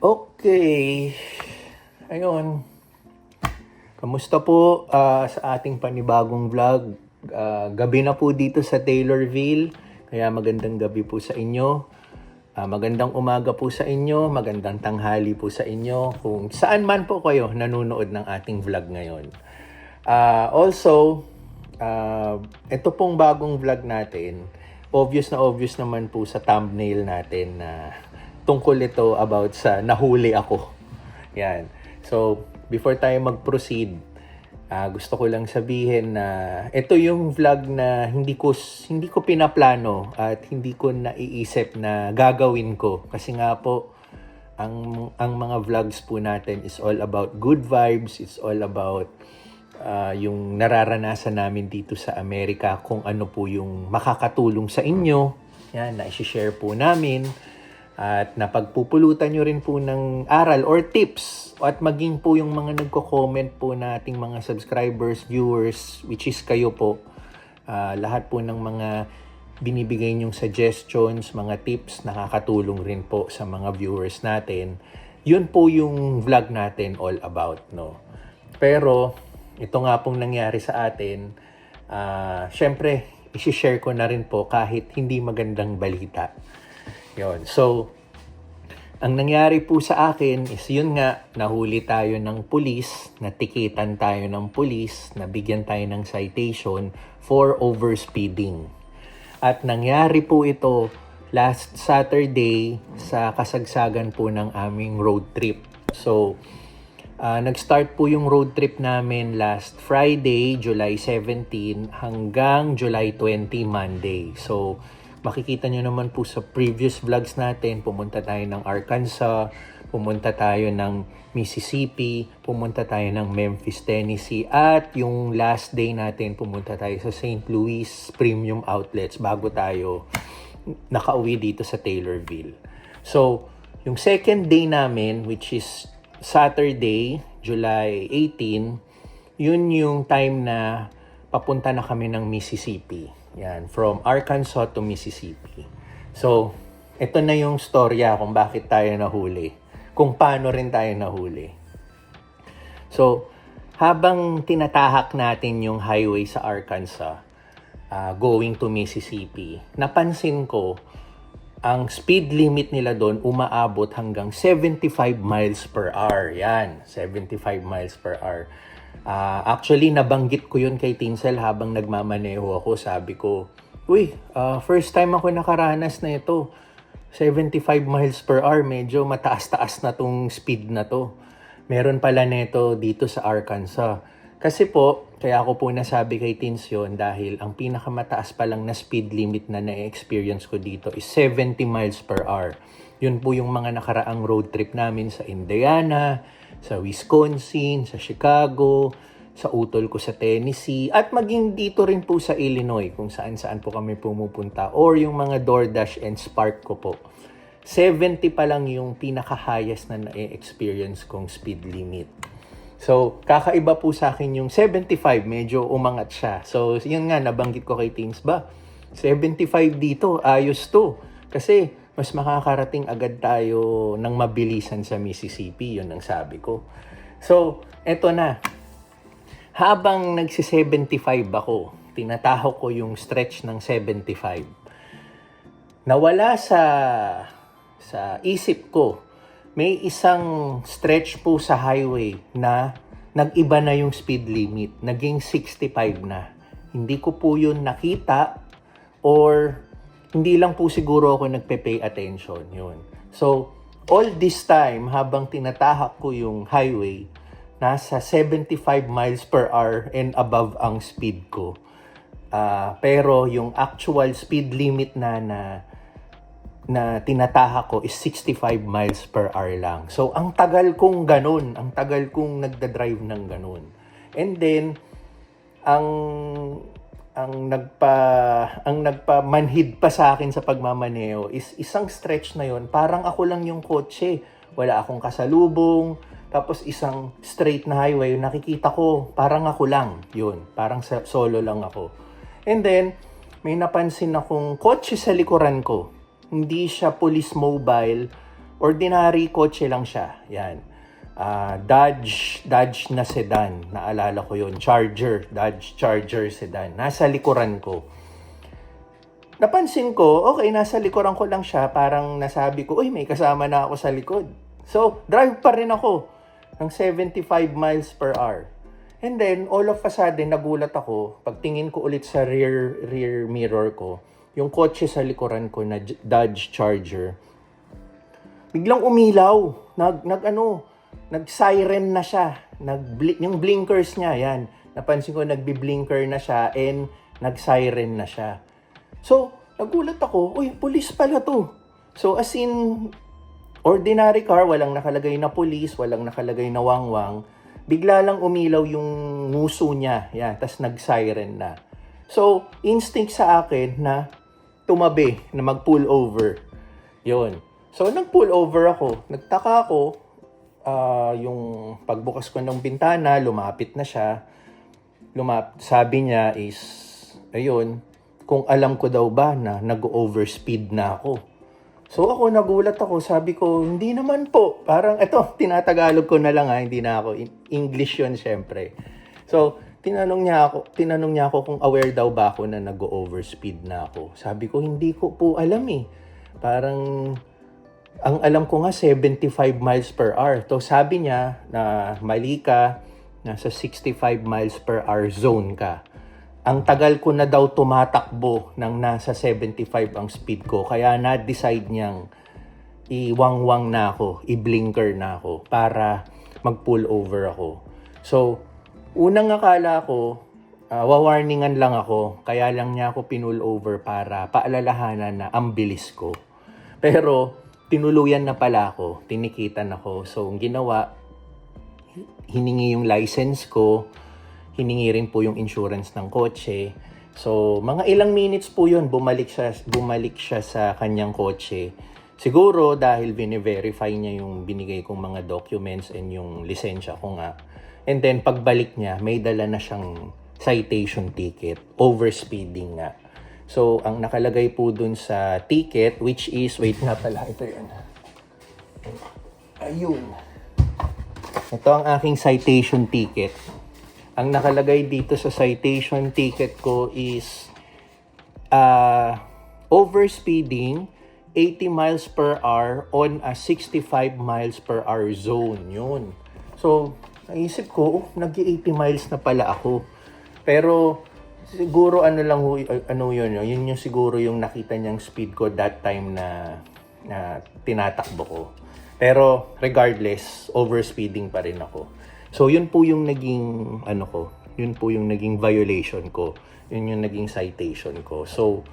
Okay. Ayun. Kamusta po sa ating panibagong vlog? Gabi na po dito sa Taylorville. Kaya magandang gabi po sa inyo. Magandang umaga po sa inyo. Magandang tanghali po sa inyo. Kung saan man po kayo nanonood ng ating vlog ngayon. Also, ito pong bagong vlog natin. Obvious naman po sa thumbnail natin na tungkol ito about sa nahuli ako. Yan. So, before tayo mag-proceed, gusto ko lang sabihin na ito yung vlog na hindi ko pinaplano at hindi ko naiisip na gagawin ko. Kasi nga po, ang mga vlogs po natin is all about good vibes. It's all about yung nararanasan namin dito sa Amerika, kung ano po yung makakatulong sa inyo. Yan, na-share po namin. At napagpupulutan nyo rin po ng aral or tips. At maging po yung mga nagko-comment po na ating mga subscribers, viewers, which is kayo po. Lahat po ng mga binibigay nyong suggestions, mga tips, nakakatulong rin po sa mga viewers natin. Yun po yung vlog natin all about, no? Pero, ito nga pong nangyari sa atin. Syempre, isi-share ko na rin po kahit hindi magandang balita. Yun. So, ang nangyari po sa akin is yun nga, nahuli tayo ng pulis, natikitan tayo ng pulis, nabigyan tayo ng citation for overspeeding. At nangyari po ito last Saturday sa kasagsagan po ng aming road trip. So, nag-start po yung road trip namin last Friday, July 17 hanggang July 20, Monday. So, makikita nyo naman po sa previous vlogs natin, pumunta tayo ng Arkansas, pumunta tayo ng Mississippi, pumunta tayo ng Memphis, Tennessee, at yung last day natin, pumunta tayo sa St. Louis Premium Outlets bago tayo nakauwi dito sa Taylorville. So, yung second day namin, which is Saturday, July 18, yun yung time na papunta na kami ng Mississippi. Yan, from Arkansas to Mississippi. So, ito na yung storya kung bakit tayo nahuli. Kung paano rin tayo nahuli. So, habang tinatahak natin yung highway sa Arkansas, going to Mississippi, napansin ko, ang speed limit nila doon umaabot hanggang 75 miles per hour. Yan, 75 miles per hour. Actually, nabanggit ko yun kay Tinsel habang nagmamaneho ako. Sabi ko, uy, first time ako nakaranas na ito. 75 miles per hour, medyo mataas-taas na tong speed na to. Meron pala nito dito sa Arkansas. Kasi po, kaya ako po nasabi kay Tins yun dahil ang pinakamataas pa lang na speed limit na na-experience ko dito is 70 miles per hour. Yun po yung mga nakaraang road trip namin sa Indiana, sa Wisconsin, sa Chicago, sa utol ko sa Tennessee, at maging dito rin po sa Illinois kung saan-saan po kami pumupunta, or yung mga DoorDash and Spark ko po. 70 pa lang yung pinaka-highest na na-experience kong speed limit. So, kakaiba po sa akin yung 75, medyo umangat siya. So, yun nga, nabanggit ko kay Teens ba, 75 dito, ayos to. Kasi, mas makakarating agad tayo ng mabilisan sa Mississippi, yun ang sabi ko. So, eto na. Habang nagsi-75 ako, tinataho ko yung stretch ng 75. Nawala sa isip ko, may isang stretch po sa highway na nag-iba na yung speed limit. Naging 65 na. Hindi ko po yun nakita or hindi lang po siguro ako nagpe-pay attention. Yun. So, all this time, habang tinatahak ko yung highway, nasa 75 miles per hour and above ang speed ko. Pero yung actual speed limit na tinatahak ko is 65 miles per hour lang. So, ang tagal kong ganun. Ang tagal kong nagda-drive ng ganun. And then, ang nagpamanhid pa sa akin sa pagmamaneho is isang stretch na yon, parang ako lang yung kotse. Wala akong kasalubong. Tapos isang straight na highway, nakikita ko, parang ako lang. Yun, parang solo lang ako. And then, may napansin akong kotse sa likuran ko. Hindi siya police mobile, ordinary kotse lang siya. Yan. Dodge na sedan. Naalala ko yun. Dodge Charger sedan. Nasa likuran ko. Napansin ko, okay, nasa likuran ko lang siya. Parang nasabi ko, uy, may kasama na ako sa likod. So, drive pa rin ako ng 75 miles per hour. And then, all of a sudden, nagulat ako. Pagtingin ko ulit sa rear mirror ko, yung kotse sa likuran ko na Dodge Charger, biglang umilaw. Nag-siren na siya. Yung blinkers niya, yan. Napansin ko, nagbi-blinker na siya and nag-siren na siya. So, nagulat ako, uy, police pala to. So, as in, ordinary car, walang nakalagay na police, walang nakalagay na wangwang. Bigla lang umilaw yung nguso niya. Yan, tas nag-siren na. So, instinct sa akin na tumabi, na mag-pull over. Yun. So, nag-pull over ako. Nagtaka ako, yung pagbukas ko ng bintana, lumapit na siya. Sabi niya is, ayun, kung alam ko daw ba na nag-overspeed na ako. So ako nagulat ako, sabi ko, hindi naman po. Parang, eto, tinatagalog ko na lang hindi na ako. English yun, syempre. So, tinanong niya ako kung aware daw ba ako na nag-overspeed na ako. Sabi ko, hindi ko po alam eh. Parang, ang alam ko nga, 75 miles per hour. So, sabi niya na mali ka, nasa 65 miles per hour zone ka. Ang tagal ko na daw tumatakbo ng nasa 75 ang speed ko. Kaya na-decide niyang iwangwang na ako, i-blinker na ako para mag-pull over ako. So, unang akala ko, wawarningan lang ako. Kaya lang niya ako pinull over para paalalahanan na ang bilis ko. Pero, tinuluyan na pala ako, tinikitan ako. So, ang ginawa, hiningi yung license ko, hiningi rin po yung insurance ng kotse. So, mga ilang minutes po yun, bumalik siya sa kanyang kotse. Siguro dahil bine-verify niya yung binigay kong mga documents and yung lisensya ko nga. And then, pagbalik niya, may dala na siyang citation ticket, overspeeding nga. So, ang nakalagay po dun sa ticket, which is, wait nga pala, ito yun. Ayun. Ito ang aking citation ticket. Ang nakalagay dito sa citation ticket ko is overspeeding 80 miles per hour on a 65 miles per hour zone. Yun. So, naisip ko, nag-80 miles na pala ako. Pero, siguro yun yung siguro yung nakita niyang speed ko that time na tinatakbo ko. Pero, regardless, overspeeding pa rin ako. So, yun po yung naging, yun po yung naging violation ko. Yun yung naging citation ko. So,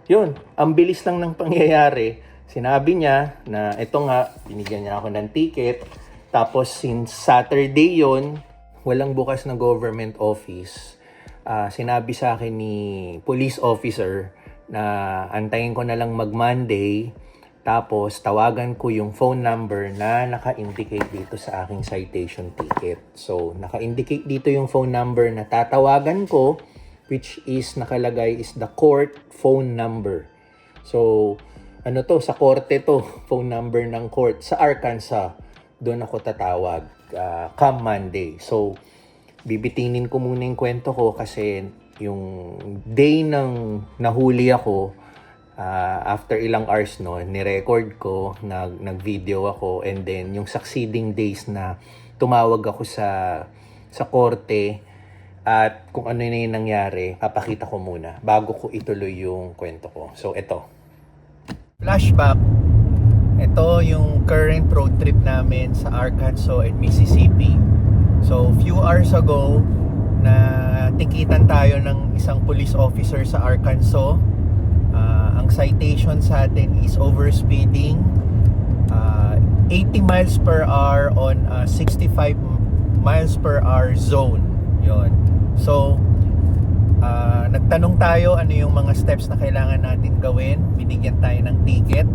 yun, ang bilis lang ng pangyayari. Sinabi niya na, ito nga, binigyan niya ako ng ticket. Tapos, since Saturday yun, walang bukas na government office. Sinabi sa akin ni police officer na antayin ko na lang mag-Monday. Tapos, tawagan ko yung phone number na naka-indicate dito sa aking citation ticket. So, naka-indicate dito yung phone number na tatawagan ko, which is nakalagay is the court phone number. So, sa korte to, phone number ng court. Sa Arkansas, doon ako tatawag come Monday. So, bibitinin ko muna yung kwento ko kasi yung day nang nahuli ako, after ilang hours ni-record ko, nag-video ako, and then yung succeeding days na tumawag ako sa korte at kung ano na yung nangyari, papakita ko muna bago ko ituloy yung kwento ko. So, ito. Flashback. Ito yung current road trip namin sa Arkansas and Mississippi. So, few hours ago, na tikitan tayo ng isang police officer sa Arkansas. Ang citation sa atin is overspeeding 80 miles per hour on a 65 miles per hour zone. Yon. So, nagtanong tayo ano yung mga steps na kailangan natin gawin. Binigyan tayo ng ticket.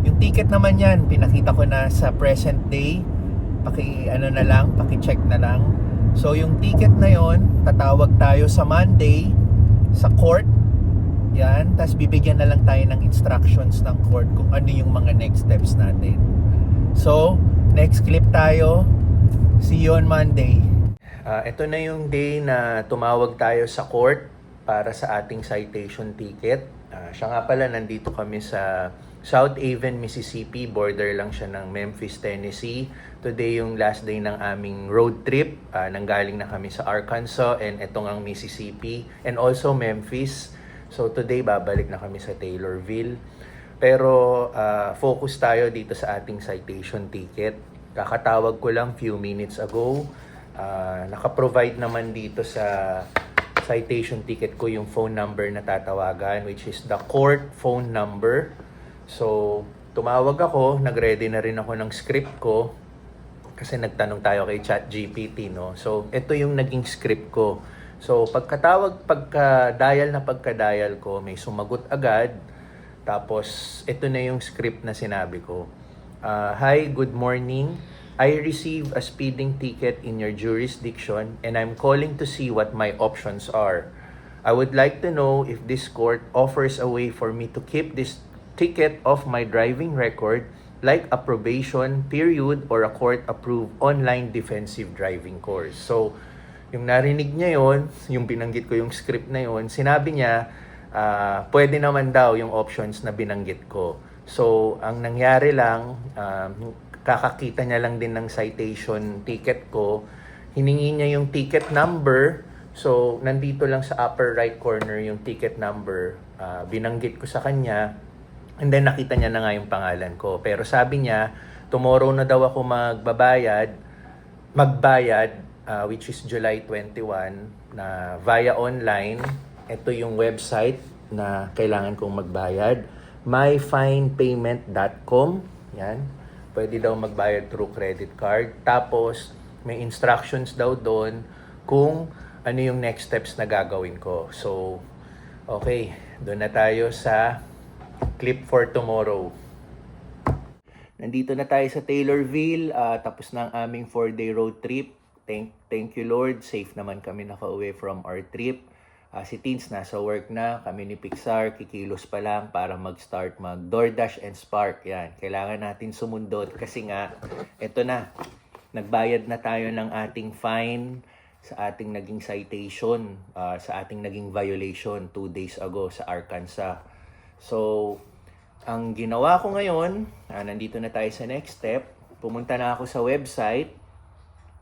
Yung ticket naman yan, pinakita ko na sa present day. Paki-check na lang. So, yung ticket na yon, tatawag tayo sa Monday sa court. Yan, tapos bibigyan na lang tayo ng instructions ng court kung ano yung mga next steps natin. So, next clip tayo. See you on Monday. Ito na yung day na tumawag tayo sa court para sa ating citation ticket. Siya nga pala, nandito kami sa South Haven, Mississippi. Border lang siya ng Memphis, Tennessee. Today yung last day ng aming road trip. Nanggaling na kami sa Arkansas and itong ang Mississippi and also Memphis. So today babalik na kami sa Taylorville. Pero focus tayo dito sa ating citation ticket. Kakatawag ko lang few minutes ago. Naka-provide naman dito sa citation ticket ko yung phone number na tatawagan, which is the court phone number. So, tumawag ako, nag-ready na rin ako ng script ko kasi nagtanong tayo kay ChatGPT, no? So, ito yung naging script ko. So, pagka-dial ko, may sumagot agad. Tapos, ito na yung script na sinabi ko. Hi, good morning. I received a speeding ticket in your jurisdiction and I'm calling to see what my options are. I would like to know if this court offers a way for me to keep this ticket off my driving record, like a probation period or a court-approved online defensive driving course. So, yung narinig niya yon, yung binanggit ko yung script na yon, sinabi niya, pwede naman daw yung options na binanggit ko. So, ang nangyari lang, kakakita niya lang din ng citation ticket ko, hiningi niya yung ticket number. So, nandito lang sa upper right corner yung ticket number. Binanggit ko sa kanya. And then nakita niya na nga yung pangalan ko. Pero sabi niya, tomorrow na daw ako magbayad, which is July 21, na via online. Ito yung website na kailangan kong magbayad. myfinepayment.com. Yan. Pwede daw magbayad through credit card. Tapos, may instructions daw doon kung ano yung next steps na gagawin ko. So, okay. Doon na tayo sa clip for tomorrow. Nandito na tayo sa Taylorville. Tapos na ang aming 4-day road trip. Thank you Lord. Safe naman kami nakauwi from our trip. Si Teens nasa work na. Kami ni Pixar kikilos pa lang para mag-start mag-DoorDash and Spark. Yan. Kailangan natin sumundot kasi nga eto na. Nagbayad na tayo ng ating fine sa ating naging citation, sa ating naging violation 2 days ago sa Arkansas. So, ang ginawa ko ngayon, nandito na tayo sa next step. Pumunta na ako sa website,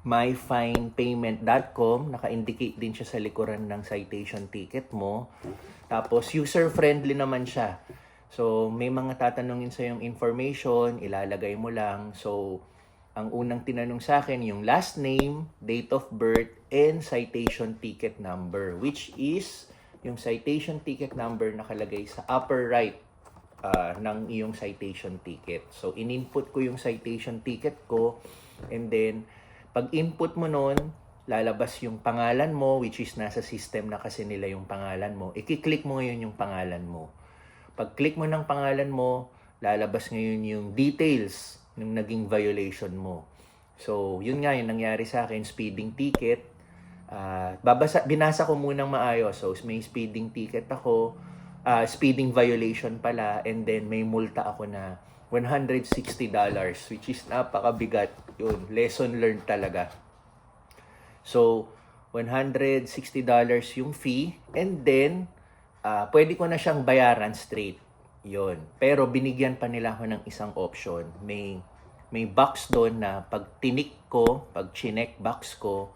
myfinepayment.com. Naka-indicate din siya sa likuran ng citation ticket mo. Tapos, user-friendly naman siya. So, may mga tatanungin sa yung information, ilalagay mo lang. So, ang unang tinanong sa akin, yung last name, date of birth, and citation ticket number, which is yung citation ticket number nakalagay sa upper right ng iyong citation ticket. So, in-input ko yung citation ticket ko and then, pag input mo nun, lalabas yung pangalan mo, which is nasa system na kasi nila yung pangalan mo. I-click mo ngayon yung pangalan mo. Pag click mo ng pangalan mo, lalabas ngayon yung details ng naging violation mo. So, yun nga yung nangyari sa akin, speeding ticket. Binasa ko munang maayos. So, may speeding ticket ako, speeding violation pala, and then may multa ako na $160, which is napakabigat. Yun, lesson learned talaga. So, $160 yung fee, and then, pwede ko na siyang bayaran straight. Yun. Pero binigyan pa nila ako ng isang option. May box doon na pag tinik ko, pag chinek box ko,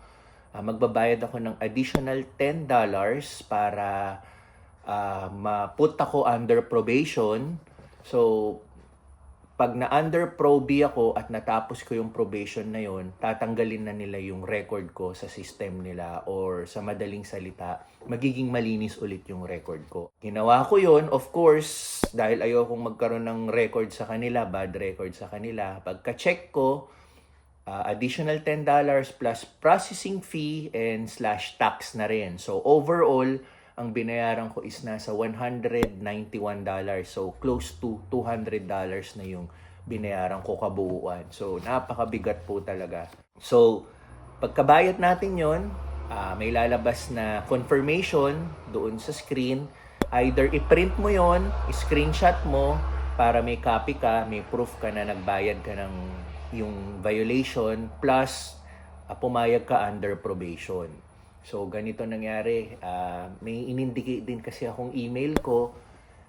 magbabayad ako ng additional $10 para ma-put ako under probation. So, pag na-under proby ako at natapos ko yung probation na yon, tatanggalin na nila yung record ko sa system nila, or sa madaling salita, magiging malinis ulit yung record ko. Ginawa ko yon, of course, dahil ayokong magkaroon ng record sa kanila, bad record sa kanila. Pagka-check ko, additional $10 plus processing fee and /tax na rin. So overall, ang binayaran ko is nasa $191. So close to $200 na yung binayaran ko kabuuan. So napakabigat po talaga. So pagkabayad natin yon, may lalabas na confirmation doon sa screen Either i-print mo yon, screenshot mo, para may copy ka, may proof ka na nagbayad ka ng yung violation, plus pumayag ka under probation. So, ganito nangyari. May in-indicate din kasi akong email ko.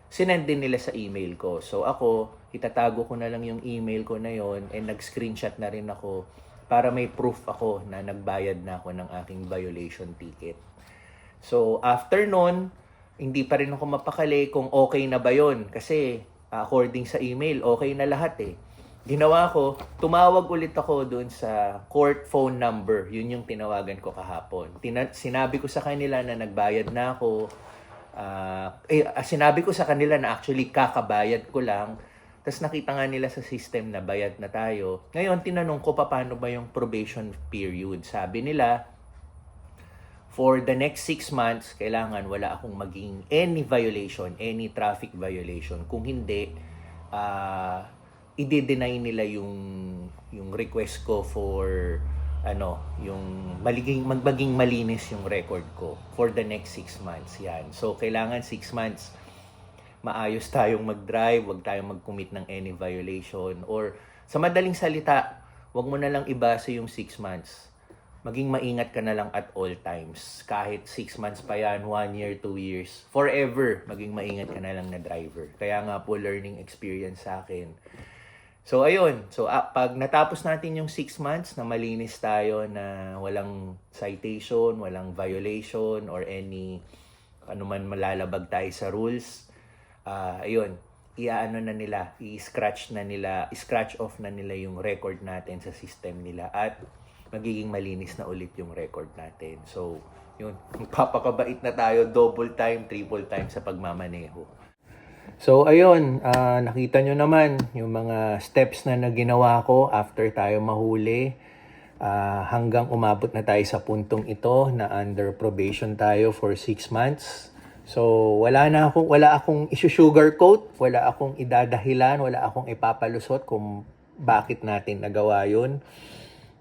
Sinend din nila sa email ko. So, ako, itatago ko na lang yung email ko na yon and nag-screenshot na rin ako para may proof ako na nagbayad na ako ng aking violation ticket. So, after nun, hindi pa rin ako mapakali kung okay na ba yon. Kasi, according sa email, okay na lahat eh. Ginawa ko, tumawag ulit ako doon sa court phone number. Yun yung tinawagan ko kahapon. Sinabi ko sa kanila na nagbayad na ako. Sinabi ko sa kanila na actually kakabayad ko lang. Tapos nakita nga nila sa system na bayad na tayo. Ngayon, tinanong ko paano ba yung probation period. Sabi nila, for the next 6 months, kailangan wala akong maging any violation, any traffic violation. Kung hindi, i-deny nila yung request ko for yung maging malinis yung record ko for the next 6 months. Yan. So kailangan 6 months maayos tayong mag-drive, wag tayong mag-commit ng any violation, or sa madaling salita, wag mo na lang ibase yung 6 months. Maging maingat ka na lang at all times. Kahit 6 months pa yan, 1 year, 2 years, forever, maging maingat ka na lang na driver. Kaya nga po, learning experience sa akin. So, ayun. So, pag natapos natin yung 6 months na malinis tayo na walang citation, walang violation, or any anuman malalabag tayo sa rules, ayun, i-scratch off na nila yung record natin sa system nila at magiging malinis na ulit yung record natin. So, yun, magpapakabait na tayo double time, triple time sa pagmamaneho. So, ayun, nakita nyo naman yung mga steps na naginawa ko after tayo mahuli hanggang umabot na tayo sa puntong ito na under probation tayo for 6 months. So, wala akong isusugarcoat, wala akong idadahilan, wala akong ipapalusot kung bakit natin nagawa yun.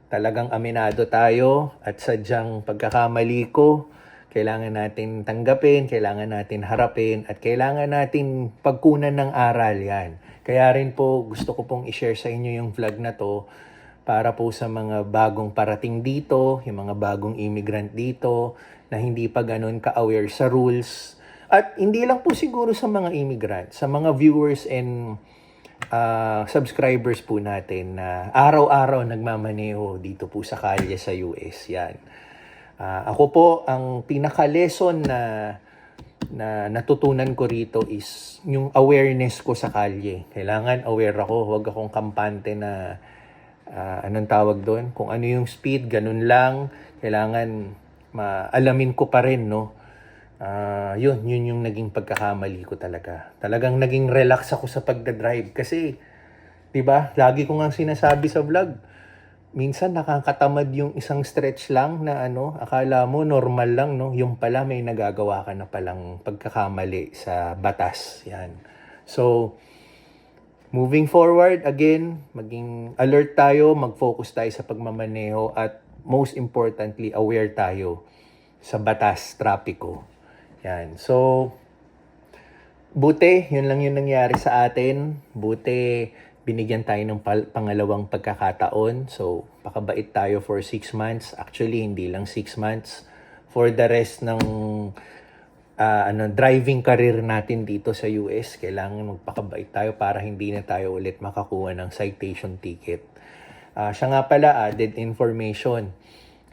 Talagang aminado tayo at sadyang pagkakamali ko, kailangan natin tanggapin, kailangan natin harapin, at kailangan natin pagkunan ng aral yan. Kaya rin po gusto ko pong i-share sa inyo yung vlog na to para po sa mga bagong parating dito, yung mga bagong immigrant dito na hindi pa ganun ka-aware sa rules. At hindi lang po siguro sa mga immigrant, sa mga viewers and subscribers po natin na araw-araw nagmamaneho dito po sa kalye sa US. Yan. Ako po, ang pinaka-lesson na natutunan ko rito is yung awareness ko sa kalye. Kailangan aware ako, huwag akong kampante na anong tawag doon? Kung ano yung speed, ganun lang. Kailangan alamin ko pa rin, no? Yun yung naging pagkakamali ko talaga. Talagang naging relax ako sa pagdadrive kasi, 'di ba? Lagi ko nga sinasabi sa vlog, minsan nakakatamad yung isang stretch lang na akala mo normal lang, no? Yung pala may nagagawa ka na palang pagkakamali sa batas. Yan. So, moving forward, again, maging alert tayo, mag-focus tayo sa pagmamaneho at most importantly, aware tayo sa batas, trapiko. Yan. So, buti, yun lang yung nangyari sa atin. Buti, binigyan tayo ng pangalawang pagkakataon. So, pakabait tayo for 6 months. Actually, hindi lang 6 months. For the rest ng driving career natin dito sa US, kailangan magpakabait tayo para hindi na tayo ulit makakuha ng citation ticket. Siya nga pala, added information.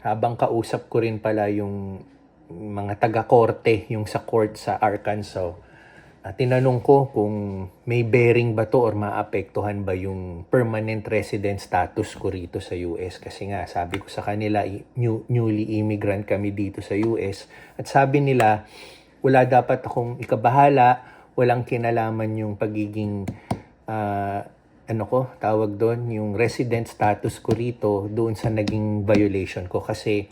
Habang kausap ko rin pala yung mga taga-korte, yung sa court sa Arkansas, tinanong ko kung may bearing ba to or maapektuhan ba yung permanent resident status ko rito sa US. Kasi nga, sabi ko sa kanila, newly immigrant kami dito sa US. At sabi nila, wala dapat akong ikabahala, walang kinalaman yung pagiging, tawag doon, yung resident status ko rito doon sa naging violation ko. Kasi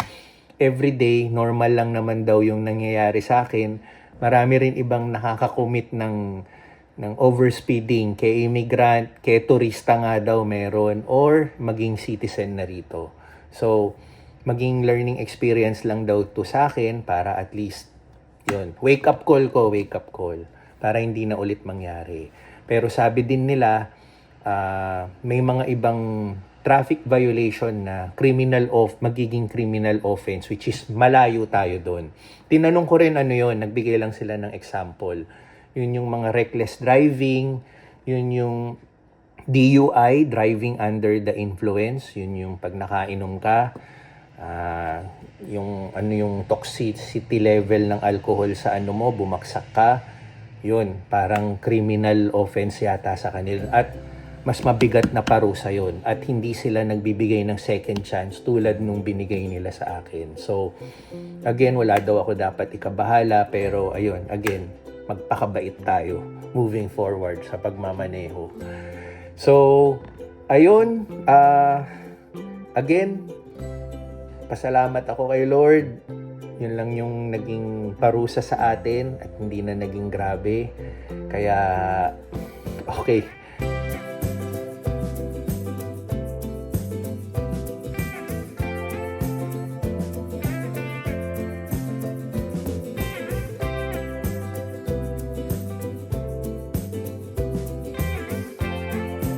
everyday, normal lang naman daw yung nangyayari sa akin. Marami rin ibang nakaka-commit ng overspeeding, kay immigrant, kay turista nga daw meron, or maging citizen na rito. So, maging learning experience lang daw to sa akin para at least Yun, wake up call ko, wake up call. Para hindi na ulit mangyari. Pero sabi din nila, may mga ibang traffic violation na magiging criminal offense, which is malayo tayo doon. Tinanong ko rin ano yun, nagbigay lang sila ng example. Yun yung mga reckless driving, yun yung DUI, driving under the influence, yun yung pag nakainom ka, yung toxicity level ng alcohol sa ano mo, bumagsak ka, yun, parang criminal offense yata sa kanila. At mas mabigat na parusa yun. At hindi sila nagbibigay ng second chance tulad nung binigay nila sa akin. So, again, wala daw ako dapat ikabahala. Pero, ayun, again, magpakabait tayo moving forward sa pagmamaneho. So, ayun, again, pasalamat ako kay Lord. Yun lang yung naging parusa sa atin at hindi na naging grabe. Kaya, okay,